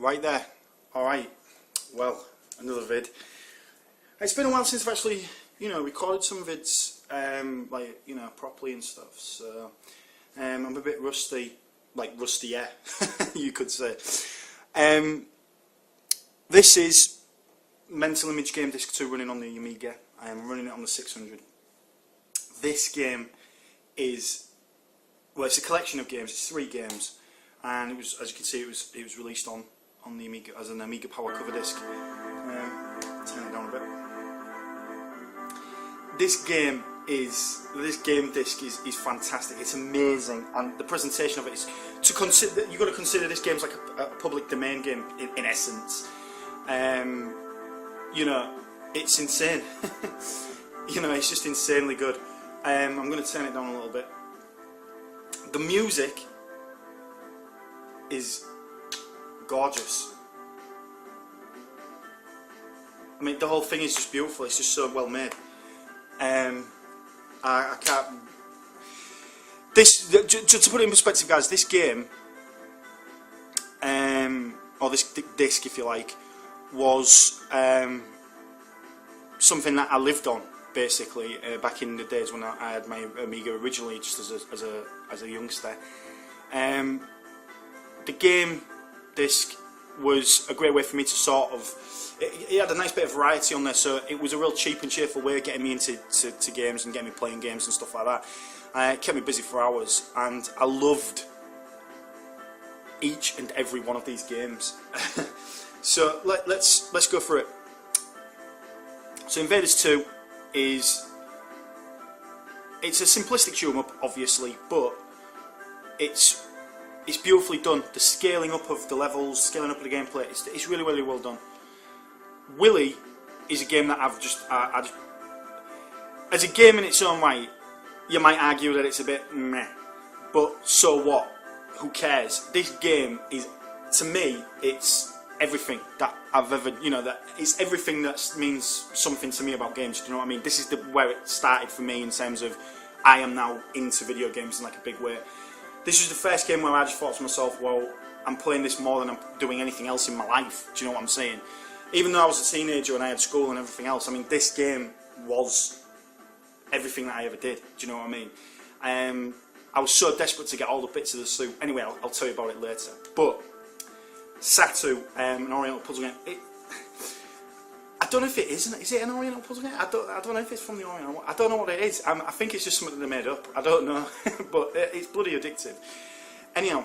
Right there. Alright, well, another vid. It's been a while since I've actually, recorded some vids, properly and stuff, so I'm a bit rusty, rustier, you could say. This is Mental Image Gamedisk 2 running on the Amiga. I am running it on the 600. This game is, well, it's a collection of games, it's 3 games, and it was, as you can see, it was released on the Amiga as an Amiga Power cover disc. Turn it down a bit. This game disc is fantastic. It's amazing, and the presentation of it is to consider. You've got to consider this game as like a public domain game in essence. It's insane. It's just insanely good. I'm going to turn it down a little bit. The music is gorgeous. I mean, the whole thing is just beautiful. It's just so well made. I can't. To put it in perspective, guys, this game, or this disc, if you like, was something that I lived on basically back in the days when I had my Amiga originally, just as a youngster. The game disc was a great way for me to sort of. It had a nice bit of variety on there, so it was a real cheap and cheerful way of getting me into games and getting me playing games and stuff like that. It kept me busy for hours, and I loved each and every one of these games. So let's go for it. So Invaders 2 it's a simplistic shoot 'em up, obviously, but it's beautifully done. The scaling up of the levels, scaling up of the gameplay, it's really, really well done. Willy is a game that I've just as a game in its own right, you might argue that it's a bit meh, but so what? Who cares? This game is, to me, it's everything that I've ever, that it's everything that means something to me about games. Do you know what I mean? This is where it started for me in terms of I am now into video games in like a big way. This was the first game where I just thought to myself, well, I'm playing this more than I'm doing anything else in my life. Do you know what I'm saying? Even though I was a teenager and I had school and everything else, I mean, this game was everything that I ever did. Do you know what I mean? I was so desperate to get all the bits of the suit. Anyway, I'll tell you about it later. But Satu, an Oriental puzzle game. I don't know if it is. Is it an Oriental puzzle game? I don't know if it's from the Oriental. I don't know what it is. I think it's just something they made up. I don't know, but it's bloody addictive. Anyhow.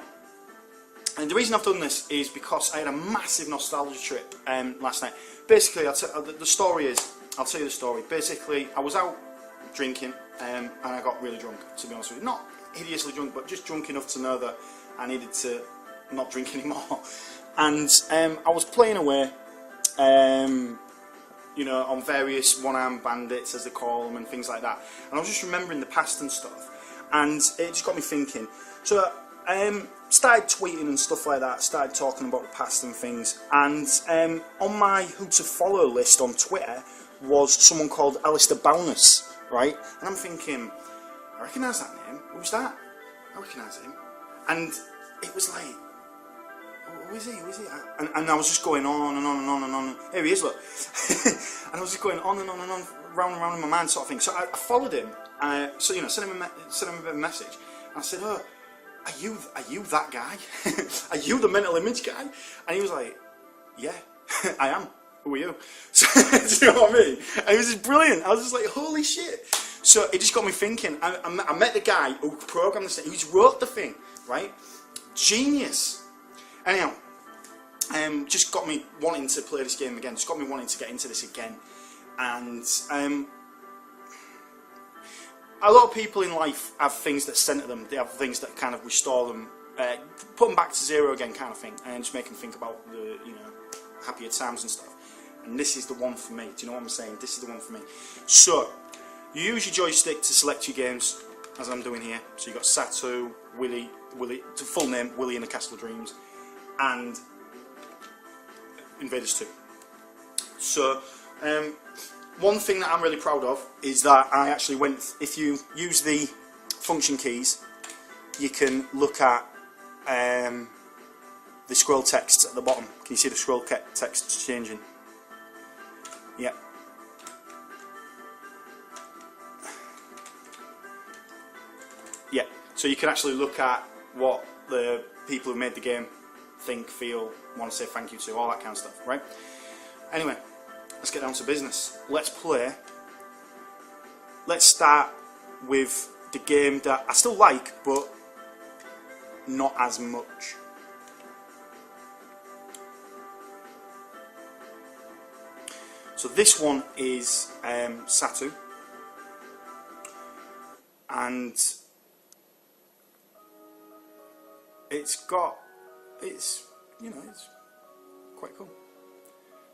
And the reason I've done this is because I had a massive nostalgia trip last night. Basically, the story is, I'll tell you the story. Basically, I was out drinking and I got really drunk, to be honest with you. Not hideously drunk, but just drunk enough to know that I needed to not drink anymore. And I was playing away, on various one-armed bandits, as they call them, and things like that. And I was just remembering the past and stuff. And it just got me thinking. So, started tweeting and stuff like that, started talking about the past and things, and on my who to follow list on Twitter was someone called Alistair Bowness, right? And I'm thinking, I recognise that name, who's that? I recognise him. And it was like, who is he, And I was just going on and on and on and on, here he is, look. And I was just going on and on and on, round and round in my mind sort of thing. So I followed him, sent him a bit of a message, and I said, oh, are you that guy? Are you the mental image guy? And he was like, yeah, I am. Who are you? So, do you know what I mean? And it was just brilliant. I was just like, holy shit. So it just got me thinking. I met the guy who programmed this thing, who wrote the thing, right? Genius. Anyhow, just got me wanting to play this game again. Just got me wanting to get into this again. And a lot of people in life have things that center them. They have things that kind of restore them, put them back to zero again, kind of thing, and just make them think about the, happier times and stuff. And this is the one for me. Do you know what I'm saying? This is the one for me. So you use your joystick to select your games, as I'm doing here. So you got Satu, Willy, to full name, Willy in the Castle of Dreams, and Invaders 2. So. One thing that I'm really proud of is that I actually went, if you use the function keys, you can look at the scroll text at the bottom. Can you see the scroll text changing? Yeah. Yeah, so you can actually look at what the people who made the game think, feel, want to say thank you to, all that kind of stuff, right? Anyway, let's get down to business. Let's play. Let's start with the game that I still like, but not as much. So this one is Satu, and it's you know, it's quite cool.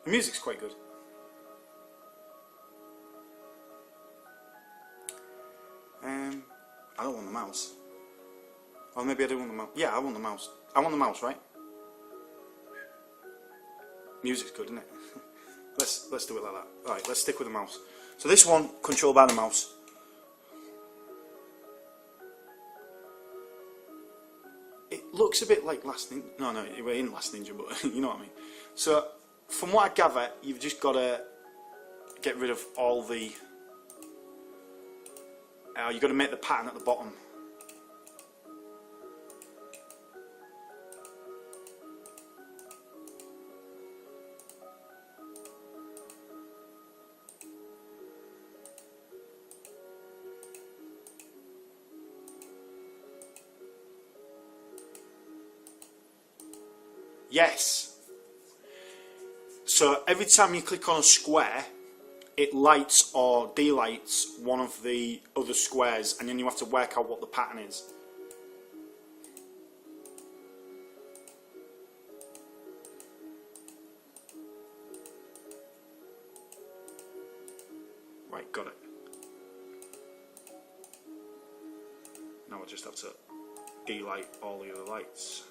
The music's quite good. I don't want the mouse. Or maybe I do want the mouse. Yeah, I want the mouse. I want the mouse, right? Music's good, isn't it? Let's do it like that. Alright, let's stick with the mouse. So this one, controlled by the mouse. It looks a bit like Last Ninja. No, we're in Last Ninja, but you know what I mean. So, from what I gather, you've just got to get rid of all the... you've got to make the pattern at the bottom. Yes. So every time you click on a square, it lights or delights one of the other squares, and then you have to work out what the pattern is. Right, got it. Now I just have to delight all the other lights.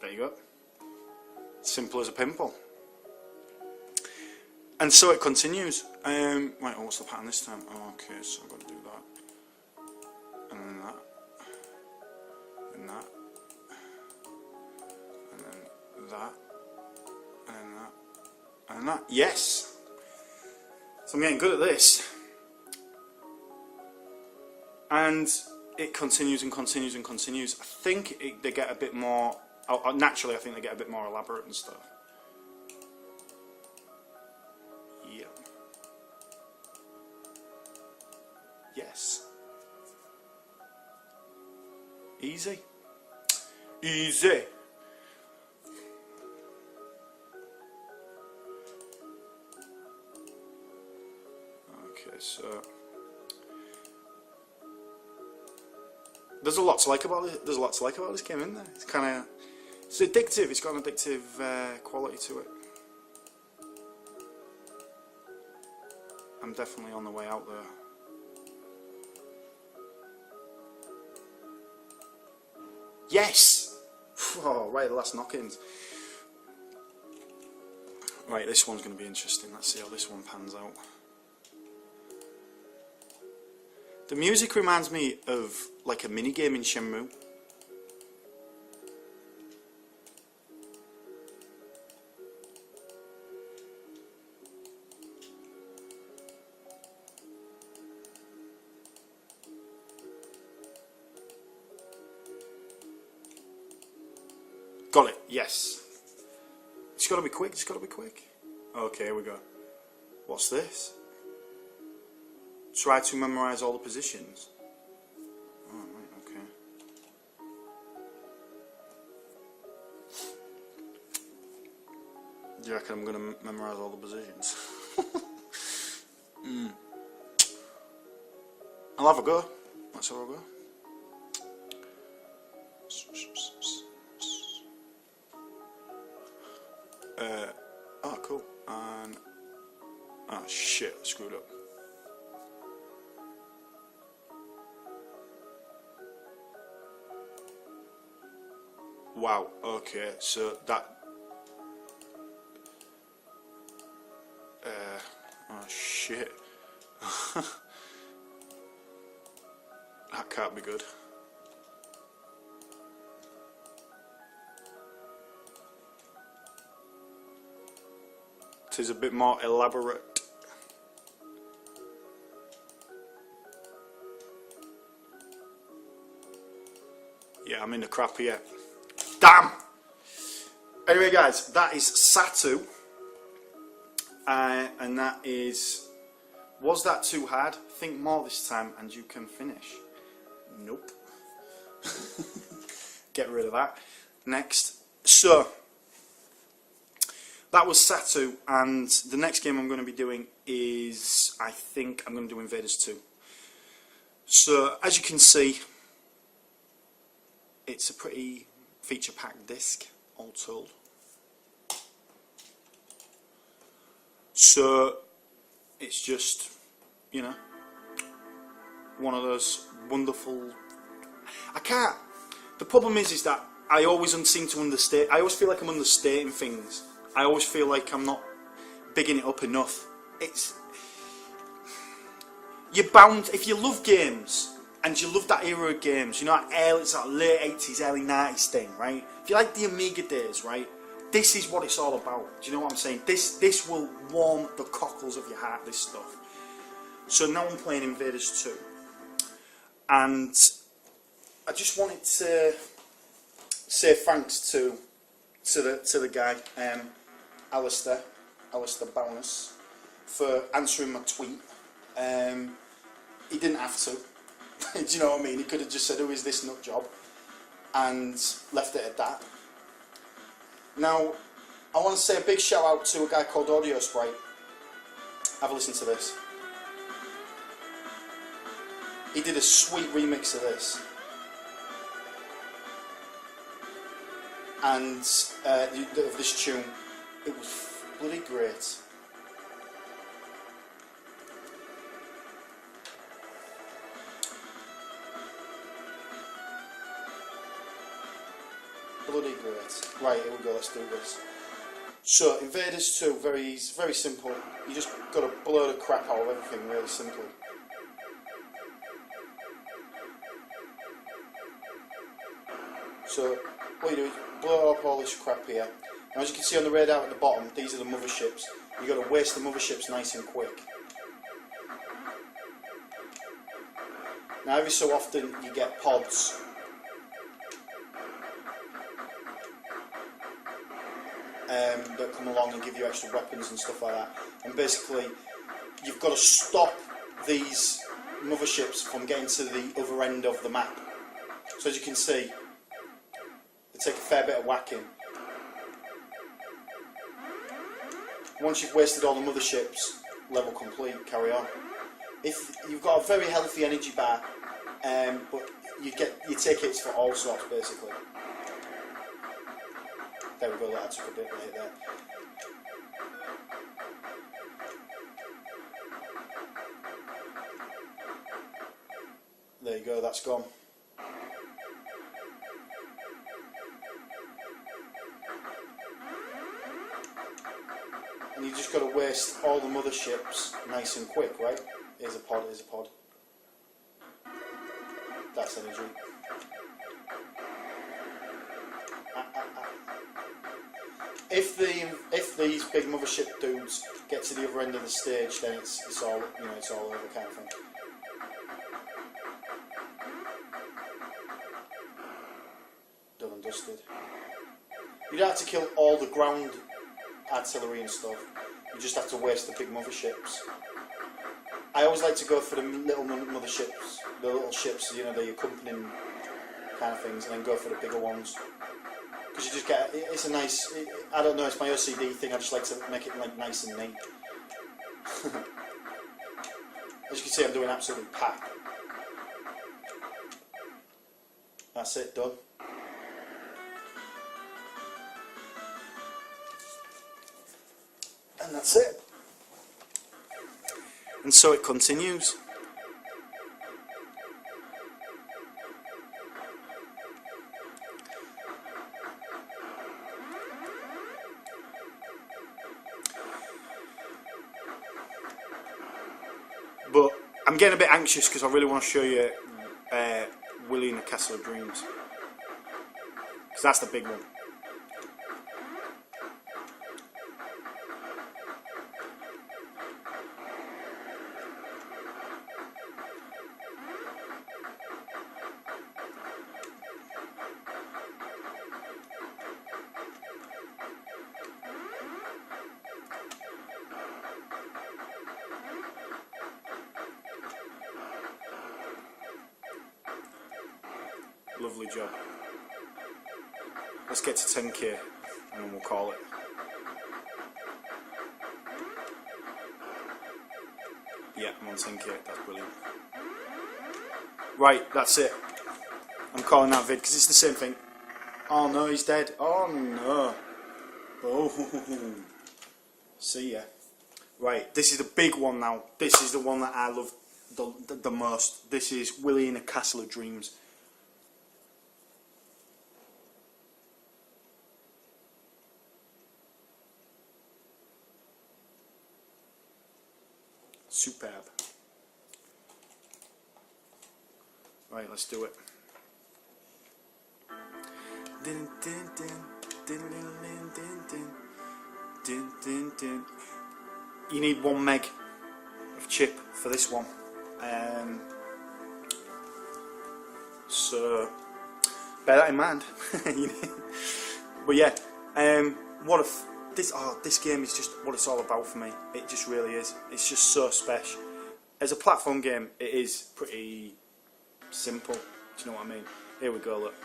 There you go. Simple as a pimple. And so it continues. Right, what's the pattern this time? Oh, okay, so I've got to do that. And then that. And that. And then that. And then that. And then that. Yes! So I'm getting good at this. And it continues and continues and continues. I think they get a bit more... naturally, I think they get a bit more elaborate and stuff. Yeah. Yes. Easy. Easy. Okay, so there's a lot to like about it. There's a lot to like about this game, isn't there? It's kind of... It's addictive, it's got an addictive quality to it. I'm definitely on the way out there. Yes! Oh, right, the last knock-ins. Right, this one's going to be interesting. Let's see how this one pans out. The music reminds me of like a minigame in Shenmue. Got it, yes. It's got to be quick, it's got to be quick. Okay, here we go. What's this? Try to memorize all the positions. Oh, right, okay. Do you reckon I'm going to memorize all the positions? I'll have a go. Let's have a go. Oh, cool. And oh shit, I screwed up. Wow. Okay, so that. Oh shit. can't be good. It is a bit more elaborate. Yeah, I'm in the crap here. Damn! Anyway guys, that is Satu. And that is... Was that too hard? Think more this time and you can finish. Nope. Get rid of that. Next. So, that was Satu, and the next game I'm going to be doing is, I think I'm going to do Invaders 2. So, as you can see, it's a pretty feature-packed disc, all told. So, it's just, you know, one of those wonderful... The problem is that I always seem to understate... I always feel like I'm understating things. I always feel like I'm not bigging it up enough. You're bound... If you love games, and you love that era of games, you know, it's that late 80s, early 90s thing, right? If you like the Amiga days, right? This is what it's all about. Do you know what I'm saying? This will warm the cockles of your heart, this stuff. So now I'm playing Invaders 2. And I just wanted to say thanks to the guy, Alistair Bowness, for answering my tweet. He didn't have to. Do you know what I mean? He could have just said, "Who is this nut job?" and left it at that. Now, I want to say a big shout out to a guy called Audio Sprite. Have a listen to this. He did a sweet remix of this. And of this tune. It was bloody great. Bloody great. Right, here we go, let's do this. So, Invaders 2, very simple. You just got to blow the crap out of everything, really simple. So, what you do is blow up all this crap here. Now, as you can see on the radar at the bottom, these are the motherships. You've got to waste the motherships nice and quick. Now, every so often you get pods. That come along and give you extra weapons and stuff like that. And basically, you've got to stop these motherships from getting to the other end of the map. So as you can see, they take a fair bit of whacking. Once you've wasted all the motherships, level complete, carry on. If you've got a very healthy energy bar, but you take hits for all sorts basically. There we go, that took a bit right there. There you go, that's gone. And you just got to waste all the motherships nice and quick, right? Here's a pod, here's a pod. That's energy. If these big mothership dudes get to the other end of the stage, then it's all, you know, it's all over kind of thing. Done and dusted. You don't have to kill all the ground artillery and stuff. You just have to waste the big motherships. I always like to go for the little motherships, the little ships, you know, the accompanying kind of things, and then go for the bigger ones. Because you just get, it's a nice, I don't know, it's my OCD thing, I just like to make it like nice and neat. As you can see, I'm doing absolutely packed. That's it, done. And that's it. And so it continues. But I'm getting a bit anxious because I really want to show you Willie in the Castle of Dreams, because that's the big one. Lovely job. Let's get to 10k and then we'll call it. Yeah, I'm on 10k, that's brilliant. Right, that's it. I'm calling that vid because it's the same thing. Oh no, he's dead. Oh no. Oh. See ya. Right, this is the big one now. This is the one that I love the most. This is Willie in a Castle of Dreams. Superb. Right, let's do it. You need 1 meg of chip for this one. So bear that in mind. But yeah, this game is just what it's all about for me. It just really is. It's just so special. As a platform game, it is pretty simple. Do you know what I mean? Here we go, look.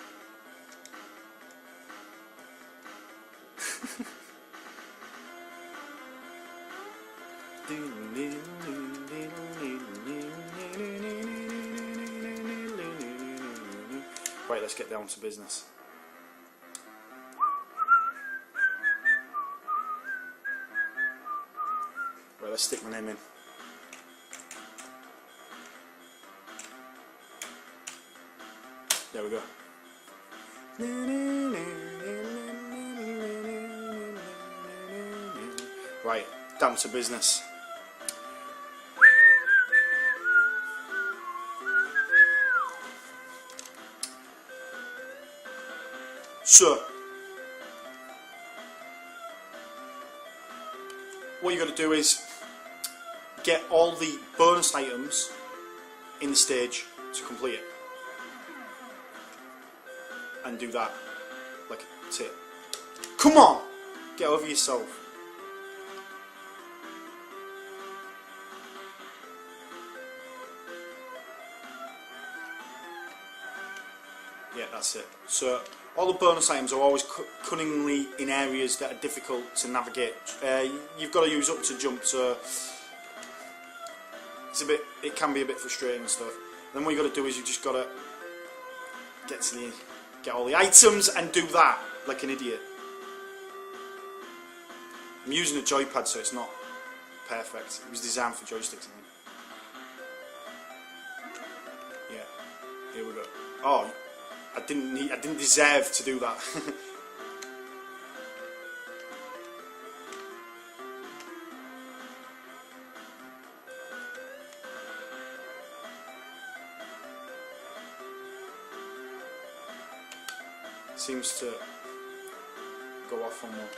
Right, let's get down to business. Right, let's stick my name in. There we go. Right, down to business. So, what you got to do is get all the bonus items in the stage to complete it. And do that like a tip. Come on! Get over yourself. Yeah, that's it. So all the bonus items are always cunningly in areas that are difficult to navigate. You've got to use up to jump, so it can be a bit frustrating and stuff. Then what you got to do is you just got to get all the items and do that like an idiot. I'm using a joypad, so it's not perfect. It was designed for joysticks, I think. Yeah, here we go. Oh, I didn't deserve to do that. Seems to go off on one.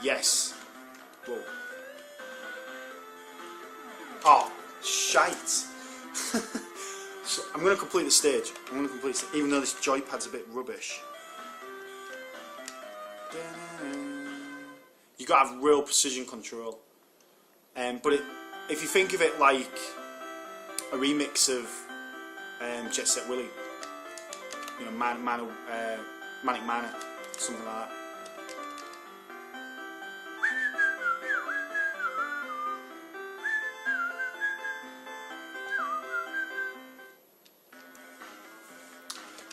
Yes. Whoa. Oh, shite. So I'm going to complete the stage. Even though this joypad's a bit rubbish. You got to have real precision control. But if you think of it like a remix of Jet Set Willy, you know, Manic Manor, something like that.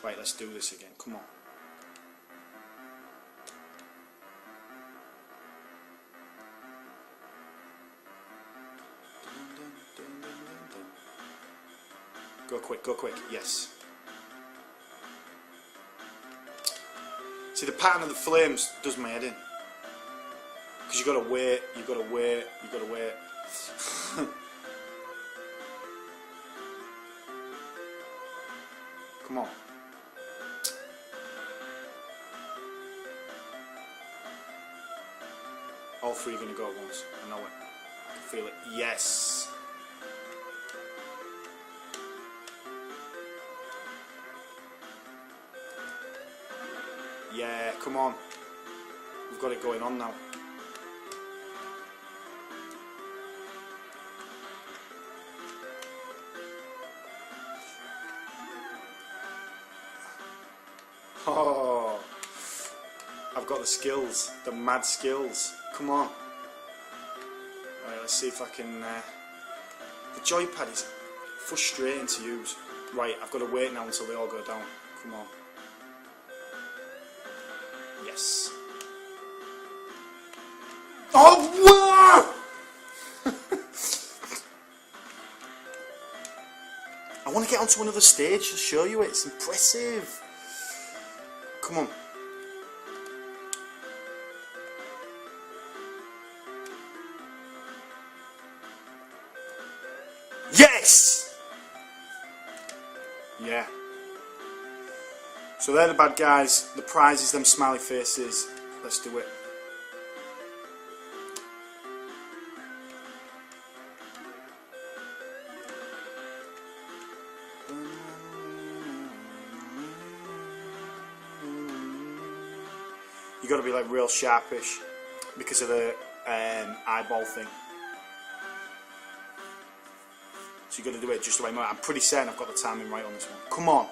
Right, let's do this again. Come on. Go quick, yes. See, the pattern of the flames does my head in. Because you gotta wait. Come on. All three are going to go at once. I know it. I can feel it. Yes. Yeah, come on. We've got it going on now. Oh, I've got the skills, the mad skills. Come on. Alright, let's see if I can. The joypad is frustrating to use. Right, I've got to wait now until they all go down. Come on. Yes. Oh, wow! I want to get onto another stage to show you it. It's impressive. Come on. Yes! Yeah. So they're the bad guys. The prize is them smiley faces. Let's do it. You got to be like real sharpish because of the eyeball thing. So you got to do it just the way I'm pretty certain I've got the timing right on this one. Come on.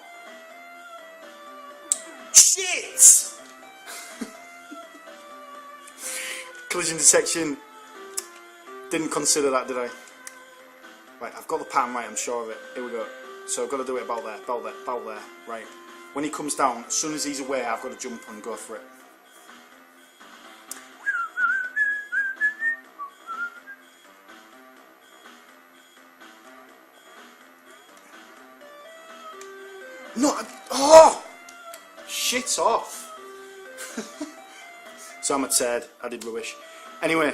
Shit! Collision detection. Didn't consider that, did I? Right, I've got the pattern right, I'm sure of it. Here we go. So I've got to do it about there, about there, about there. Right. When he comes down, as soon as he's aware, I've got to jump and go for it. No, oh! Shit off! So I'm a turd, I did rubbish. Anyway,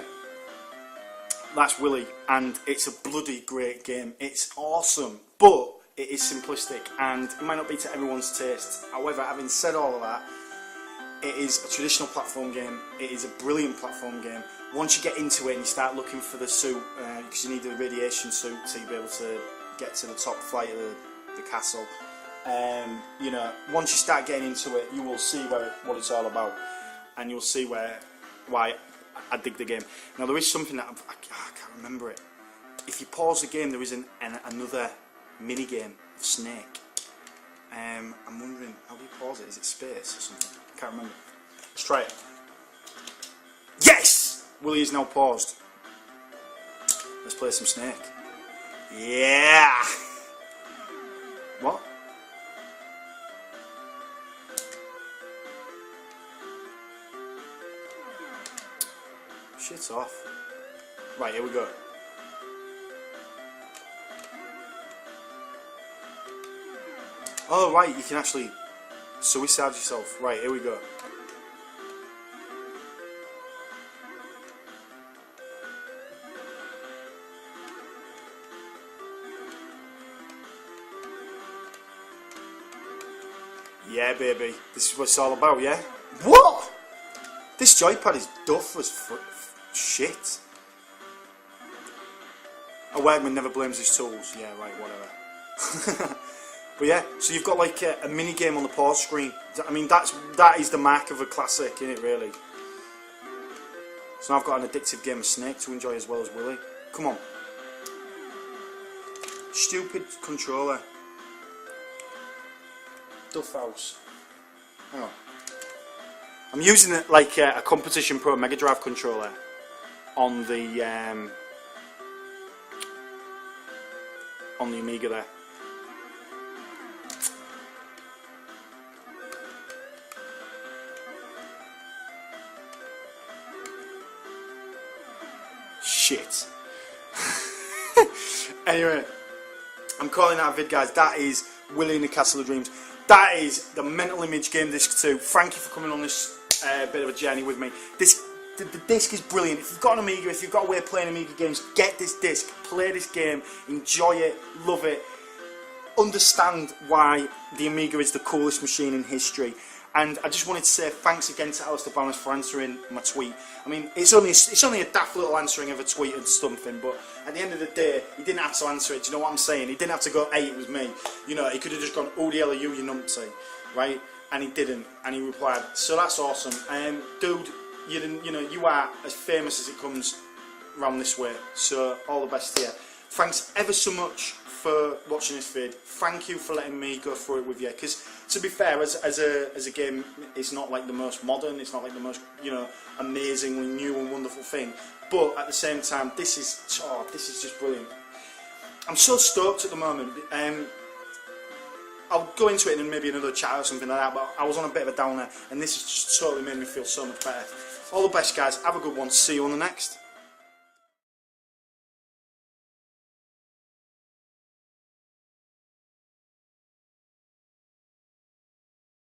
that's Willy, and it's a bloody great game. It's awesome, but it is simplistic, and it might not be to everyone's taste. However, having said all of that, it is a traditional platform game. It is a brilliant platform game. Once you get into it and you start looking for the suit, because you need the radiation suit to be able to get to the top flight of the castle. You know, once you start getting into it, you will see what it's all about, and you'll see why I dig the game. Now there is something that I can't remember it. If you pause the game, there is another mini game of Snake. I'm wondering, how do you pause it? Is it space or something? I can't remember. Let's try it. Yes! Willy is now paused. Let's play some Snake. Yeah! What? Shit's off. Right, here we go. Oh, right, you can actually suicide yourself. Right, here we go. Yeah, baby. This is what it's all about, yeah? What? This joypad is duff as shit. A Wegman never blames his tools. Yeah, right, whatever. But yeah, so you've got like a mini game on the pause screen. I mean, that is the mark of a classic, isn't it? Really. So now I've got an addictive game of Snake to enjoy as well as Willy. Come on. Stupid controller. Duff house. Hang on. I'm using it like a Competition Pro Mega Drive controller on the Amiga there. Shit. Anyway, I'm calling that a vid, guys. That is Willy in the Castle of Dreams. That is the Mental Image Gamedisk 2. Thank you for coming on this bit of a journey with me. The disc is brilliant. If you've got an Amiga, if you've got a way of playing Amiga games, get this disc, play this game, enjoy it, love it. understand why the Amiga is the coolest machine in history. And I just wanted to say thanks again to Alistair Barnes for answering my tweet. I mean, it's only a daft little answering of a tweet and something, but at the end of the day, he didn't have to answer it. Do you know what I'm saying? He didn't have to go, hey, it was me. You know, he could have just gone, oh, the hell are you numpty, right? And he didn't, and he replied. So that's awesome. Dude, you are as famous as it comes round this way. So all the best to you. Thanks ever so much for watching this vid. Thank you for letting me go through it with you, because to be fair, as a game, it's not like the most modern, it's not like the most, you know, amazingly new and wonderful thing, but at the same time, this is just brilliant. I'm so stoked at the moment. I'll go into it in maybe another chat or something like that, but I was on a bit of a downer, and this has just totally made me feel so much better. All the best, guys. Have a good one. See you on the next.